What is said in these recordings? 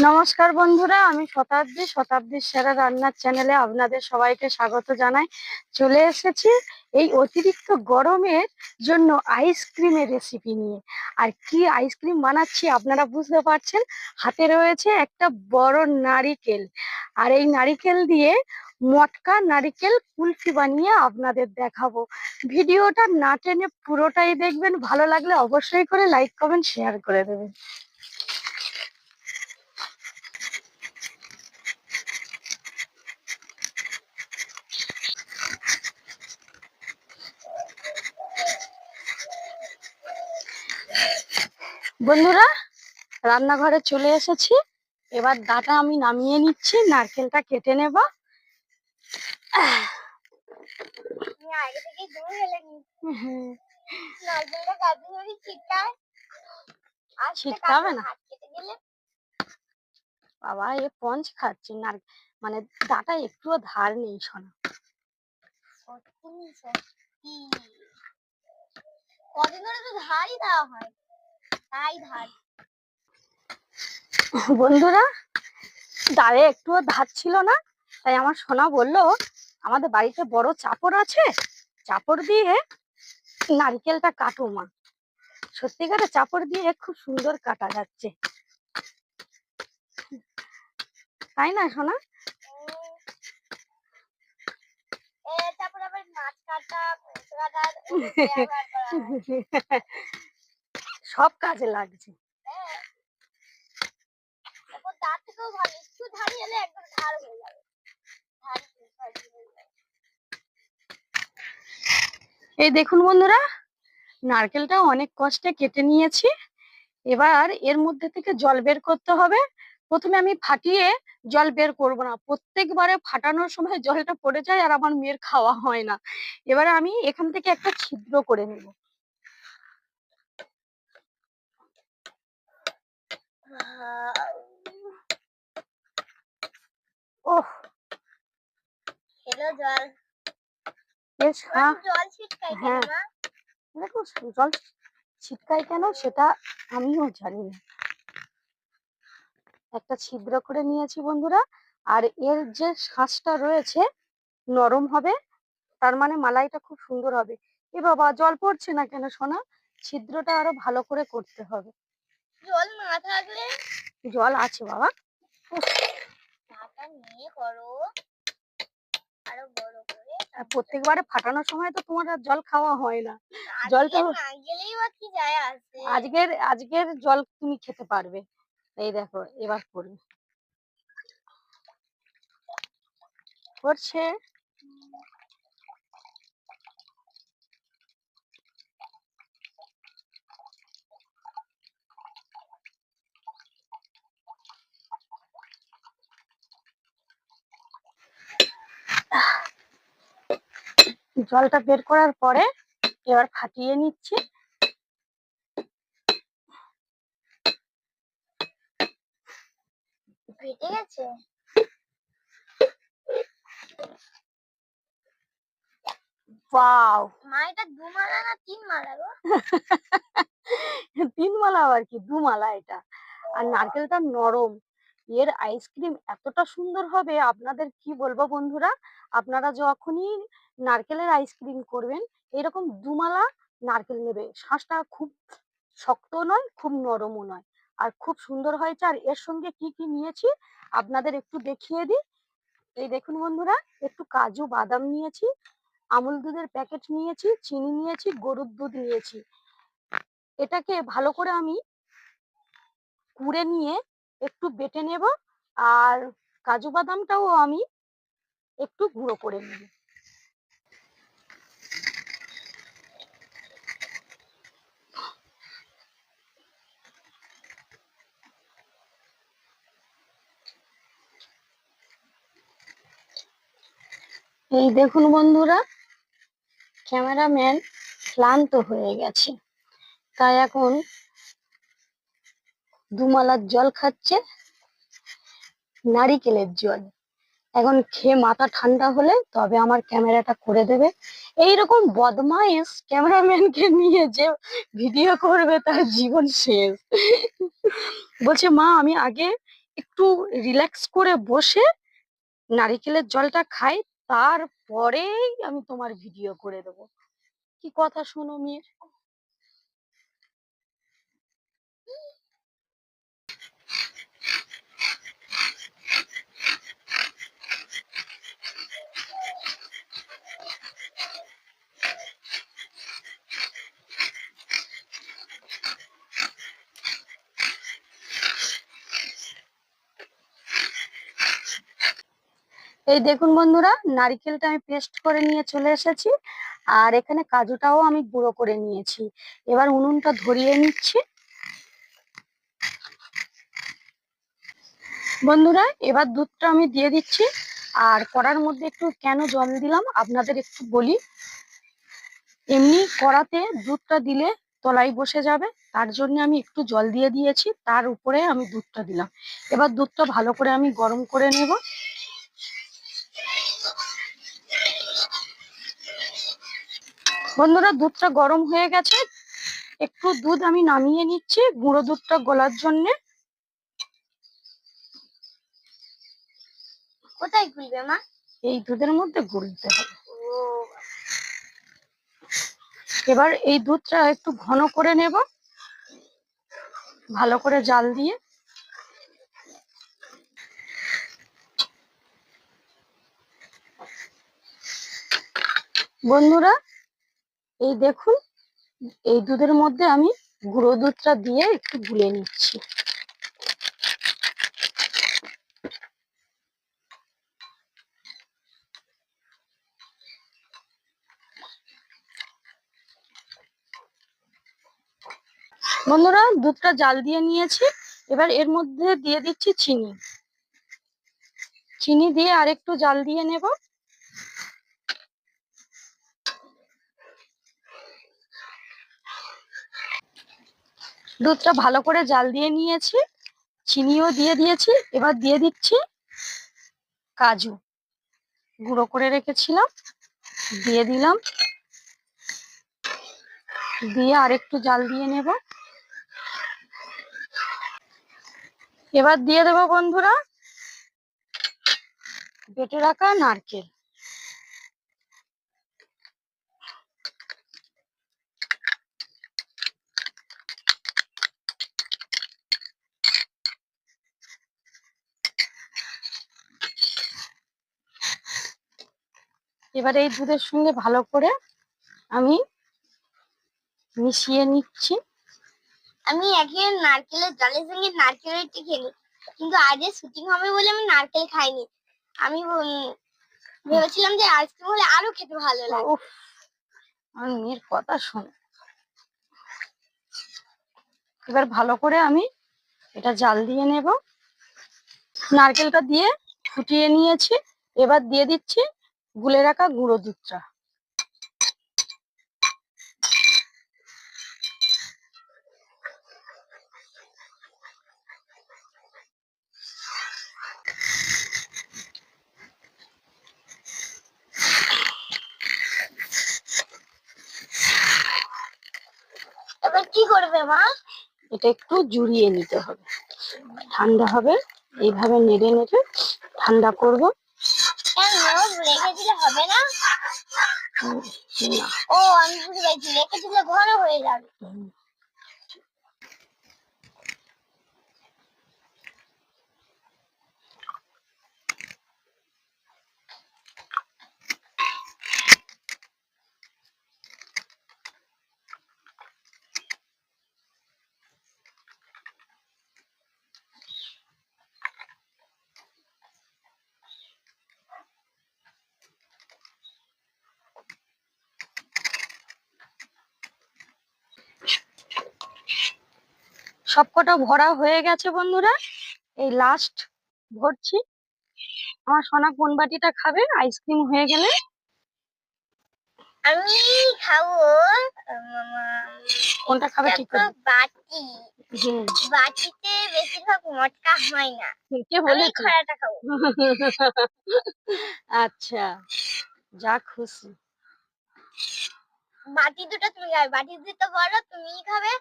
নমস্কার বন্ধুরা, আমি শতাব্দীর সেরা রান্নার চ্যানেলে আপনাদের সবাইকে স্বাগত জানাই। চলে এসেছি এই অতিরিক্ত গরমের জন্য আইসক্রিমের রেসিপি নিয়ে। আর কি আইসক্রিম বানাচ্ছি আপনারা বুঝতে পারছেন। হাতে রয়েছে একটা বড় নারিকেল, আর এই নারিকেল দিয়ে মটকা নারিকেল কুলফি বানিয়ে আপনাদের দেখাবো। ভিডিওটা না টেনে পুরোটাই দেখবেন, ভালো লাগলে অবশ্যই করে লাইক কমেন্ট শেয়ার করে দেবেন। বন্ধুরা, রান্নাঘরে চলে এসেছি। এবার ডাটা আমি নামিয়ে নিচ্ছি, নারকেলটা কেটে নেব। ছিটকাবে না বাবা, এ পঞ্চ খাচ্ছে না, মানে ডাটা একটুও ধার নেই শোনা। কদিন ধরে তো ধারই দেওয়া হয়, তাই ধার। বন্ধুরা, দাঁড়ে একটুও ধার ছিল না, তাই আমার সোনা বললো আমাদের বাড়িতে বড় চাপড় আছে, চাপড় দিয়ে নারকেলটা কাটো মা। সত্যিকারে চাপড় দিয়ে খুব সুন্দর কাটা যাচ্ছে, তাই না সোনা? তারপর আবার মাছ কাটা, ব্যবহার করা হয়। সব কাজে লাগছে। তারপর তার থেকেও ভালো একটু ধারি হলে একদম ধার হয়ে যাবে। এই দেখুন বন্ধুরা, নারকেলটা অনেক কষ্টে কেটে নিয়েছি। এবার এর মধ্যে থেকে জল বের করতে হবে। প্রথমে আমি ফাটিয়ে জল বের করব না, প্রত্যেকবারে ফাটানোর সময় জলটা পড়ে যায় আর আমার মেয়ের খাওয়া হয় না। এবারে আমি এখান থেকে একটা ছিদ্র করে নেব। ওহ, এলো জল। বেশ। জল ছিটকাই কেন মা? দেখো, জল ছিটকায় কেন সেটা আমিও জানি না। একটা ছিদ্র করে নিয়েছি বন্ধুরা। আর এর যে শাঁসটা রয়েছে নরম হবে, তার মানে মালাইটা খুব সুন্দর হবে। এ বাবা, জল পড়ছে না কেন সোনা? ছিদ্রটা আরো ভালো করে করতে হবে। জল না থাকলে? জল আছে বাবা। ঢাকা নিয়ে করো, আরো বড় করে। প্রত্যেকবারে ফাটানোর সময় তো তোমার আর জল খাওয়া হয় না। জলটা না গেলেই বা কি যায় আসে। আজকের জল তুমি খেতে পারবে। এই দেখো, এবার করবে, করছে। জলটা বের করার পরে এবার ফাটিয়ে নিচ্ছি। ফেটে গেছে। ওয়াও, মা এটা 2 মালা না 3 মালা গো? 3 মালা আর কি, 2 মালা এটা। আর নারকেলটা নরম, এর আইসক্রিম এতটা সুন্দর হবে আপনাদের কি বলবো বন্ধুরা। আপনারা যখনই নারকেলের আইসক্রিম করবেন, এরকম 2 মালা নারকেল নেবে। শাঁসটা খুব শক্ত নয়, খুব নরমও নয়, আর খুব সুন্দর হয়েছে। আর এর সঙ্গে কি কি নিয়েছি আপনাদের একটু দেখিয়ে দিই। এই দেখুন বন্ধুরা, একটু কাজু বাদাম নিয়েছি, আমুল দুধের প্যাকেট নিয়েছি, চিনি নিয়েছি, গরুর দুধ নিয়েছি। এটাকে ভালো করে আমি কুড়ে নিয়ে একটু বেটে নেব। আর কাজু বাদামটাও আমি একটু গুঁড়ো করে নেব। এই দেখুন বন্ধুরা, ক্যামেরাম্যান ক্লান্ত হয়ে গেছে, তাই এখন 2 মালার জল খাচ্ছে, নারিকেলের জল। এখন খেয়ে মাথা ঠান্ডা হলে তবে আমার ক্যামেরাটা করে দেবে। এইরকম বদমাইশ ক্যামেরাম্যানকে নিয়ে যে ভিডিও করবে তার জীবন শেষ। বলছে মা, আমি আগে একটু রিল্যাক্স করে বসে নারিকেলের জলটা খাই, তারপরেই আমি তোমার ভিডিও করে দেবো। কি কথা শোনো মেয়ের? এই দেখুন বন্ধুরা, নারিকেলটা আমি পেস্ট করে নিয়ে চলে এসেছি, আর এখানে কাজুটাও আমি গুঁড়ো করে নিয়েছি। এবার উনুনটা ধরিয়ে নিচ্ছি। বন্ধুরা, এবার দুধটা আমি দিয়ে দিচ্ছি। আর কড়ার মধ্যে একটু কেন জল দিলাম আপনাদের একটু বলি। এমনি কড়াতে দুধটা দিলে তলায় বসে যাবে, তার জন্য আমি একটু জল দিয়ে দিয়েছি, তার উপরে আমি দুধটা দিলাম। এবার দুধটা ভালো করে আমি গরম করে নেব। বন্ধুরা, দুধটা গরম হয়ে গেছে, একটু দুধ আমি নামিয়ে নিচ্ছি গুঁড়ো দুধটা গলার জন্য। কোথায় গুলবে মা? এই দুধের মধ্যে গুলতে হবে। ও, এবার এই দুধটা একটু ঘন করে নেব ভালো করে জাল দিয়ে। বন্ধুরা, এই দেখুন, এই দুধের মধ্যে আমি গুঁড়ো দুধটা দিয়ে একটু গুলে নিচ্ছি। বন্ধুরা, দুধটা জাল দিয়ে নিয়েছি, এবার এর মধ্যে দিয়ে দিচ্ছি চিনি। চিনি দিয়ে আরেকটু জাল দিয়ে নেব। দুধটা ভালো করে জাল দিয়ে নিয়েছি, চিনিও দিয়ে দিয়েছি। এবার দিয়ে দিচ্ছি কাজু, গুঁড়ো করে রেখেছিলাম, দিয়ে দিলাম। দিয়ে আরেকটু জাল দিয়ে নেব। এবার দিয়ে দেবো বন্ধুরা বেটে রাখা নারকেল। এবার এই দুধের সঙ্গে ভালো করে আমি মিশিয়ে নিচ্ছি। আমি একে নারকেলের জলের সঙ্গে নারকেলের খেলি, কিন্তু আজ শুটিং হবে বলে আমি নারকেল খাইনি। আমি ভেবেছিলাম যে আইসক্রিম হলে আরো খেতে ভালো লাগে। উফ, আমার মেয়ের কথা শোনো। এবার ভালো করে আমি এটা জাল দিয়ে নেব। নারকেলটা দিয়ে ফুটিয়ে নিয়েছি, এবার দিয়ে দিচ্ছি গুলে রাখা গুঁড়ো দুধটা। এবার কি করবে মা? এটা একটু জুড়িয়ে নিতে হবে, ঠান্ডা হবে। এইভাবে নেড়ে নেড়ে ঠান্ডা করব। কেন রেখে দিলে হবে না? না। ও, আমি বুঝতে পেরেছি, রেখে দিলে ঘন হয়ে যাবে। সবকটা ভরা হয়ে গেছে বন্ধুরা, এই লাস্ট ভরছি। আমার সোনা কোন বাটিটা খাবে আইসক্রিম হয়ে গেলে? আমি খাবো কোনটা খাবে ঠিক করে? বাটি। হুম, বাটিতে বেশিরভাগ মটকা হয় না। কে আমি বলেছে? খরাটা খাবো। আচ্ছা, যা খুশি। বাটি দুটো তুমি খাবে, বাটি দুটো বড় তুমিই খাবে।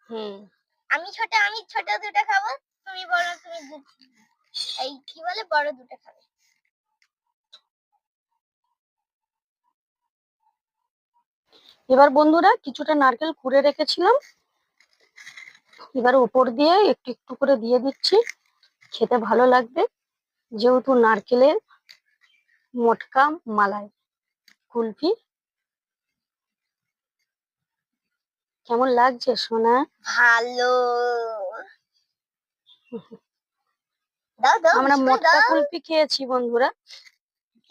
হুম, আমি ছোট দুটো খাবো, তুমি বড়, তুমি এই কি বলে বড় দুটো খাবে। এবার বন্ধুরা কিছুটা নারকেল কুড়ে রেখেছিলাম, এবার উপর দিয়ে একটু একটু করে দিয়ে দিচ্ছি। খেতে ভালো লাগবে যেহেতু নারকেলের মটকা মালাই কুলফি। কেমন লাগছে সোনা? ভালো। দাও দাও, আমরা বিস্কুট মটকা দাও। কুলফি খেয়েছি বন্ধুরা,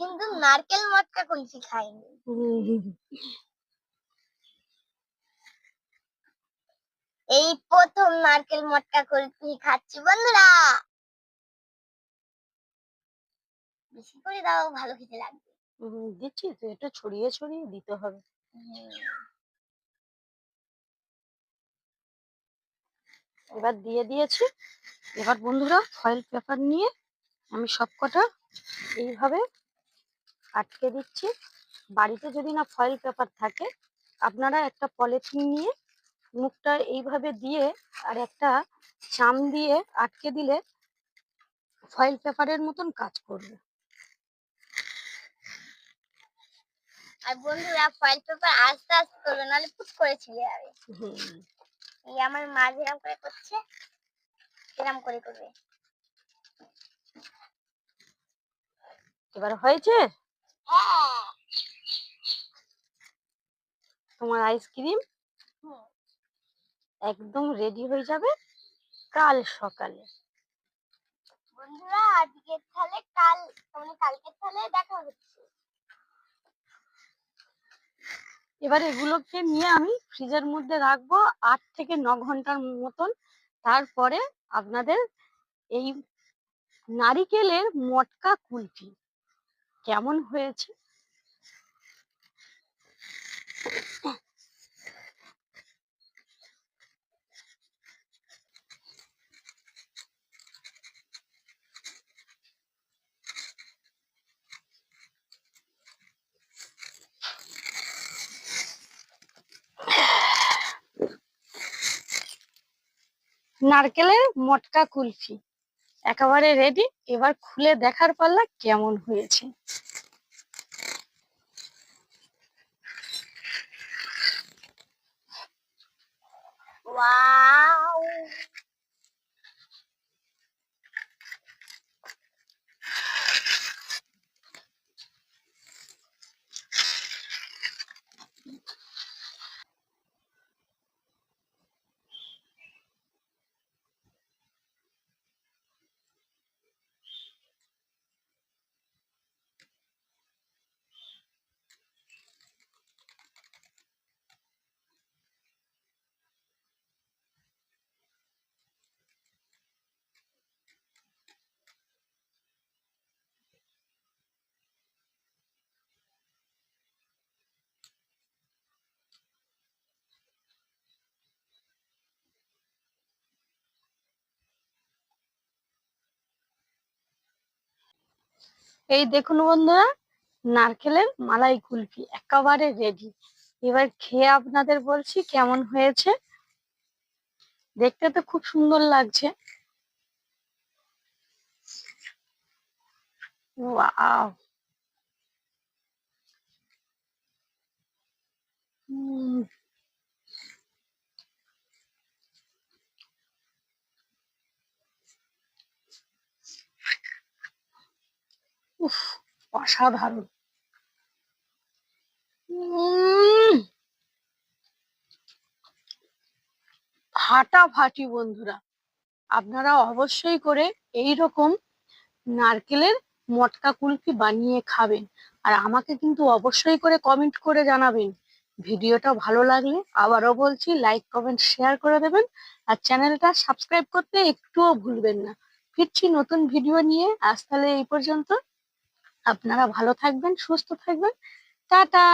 কিন্তু নারকেল মটকা কুলফি খাইনি। এই প্রথম নারকেল মটকা কুলফি খাচ্ছি বন্ধুরা। বেশি করে দাও, ভালো খেতে লাগবে। দিচ্ছি তো, এটা ছড়িয়ে ছড়িয়ে দিতে হবে। এবার দিয়ে দিয়েছি। এবার বন্ধুরা ফয়েল পেপার নিয়ে আমি সবকটা এইভাবে আটকে দিচ্ছি। বাড়িতে যদি না ফয়েল পেপার থাকে, আপনারা একটা পলিথিন নিয়ে মুখটা এইভাবে দিয়ে আর একটা চাম দিয়ে আটকে দিলে ফয়েল পেপারের মতন কাজ করবে। আর বন্ধুরা ফয়েল পেপার আস্তে আস্তে করবে, নাহলে ফুট করে ছিঁড়ে যাবে। এই আমার মা যেরকম করে করছে সেরকম করে করবে। এবার হয়েছে হ্যাঁ। তোমার আইসক্রিম, একদম রেডি হয়ে যাবে কাল সকালে। বন্ধুরা আজকের তাহলে কাল, মানে কালকের তাহলে দেখা হচ্ছে। এবার এগুলোকে নিয়ে আমি ফ্রিজের মধ্যে রাখবো 8 থেকে 9 ঘন্টার মতন। তারপরে আপনাদের এই নারিকেলের মটকা কুলফি কেমন হয়েছে নারকেলের মটকা কুলফি একেবারে রেডি। এবার খুলে দেখার পাল্লা কেমন হয়েছে। ওয়াও, এই দেখুন বন্ধুরা, নারকেলের মালাই কুলফি একেবারে রেডি। এবার খেয়ে আপনাদের বলছি কেমন হয়েছে। দেখতে তো খুব সুন্দর লাগছে। ওয়াও, উফ, অসাধারণ। ফাটাফাটি বন্ধুরা, আপনারা অবশ্যই করে এই রকম নারকেলের মটকা কুলফি বানিয়ে খাবেন। আর আমাকে কিন্তু অবশ্যই করে কমেন্ট করে জানাবেন। ভিডিওটা ভালো লাগলে আবারও বলছি লাইক কমেন্ট শেয়ার করে দেবেন। আর চ্যানেলটা সাবস্ক্রাইব করতে একটুও ভুলবেন না। ফিরছি নতুন ভিডিও নিয়ে। আজ তাহলে এই পর্যন্ত। আপনারা ভালো থাকবেন, সুস্থ থাকবেন। টাটা।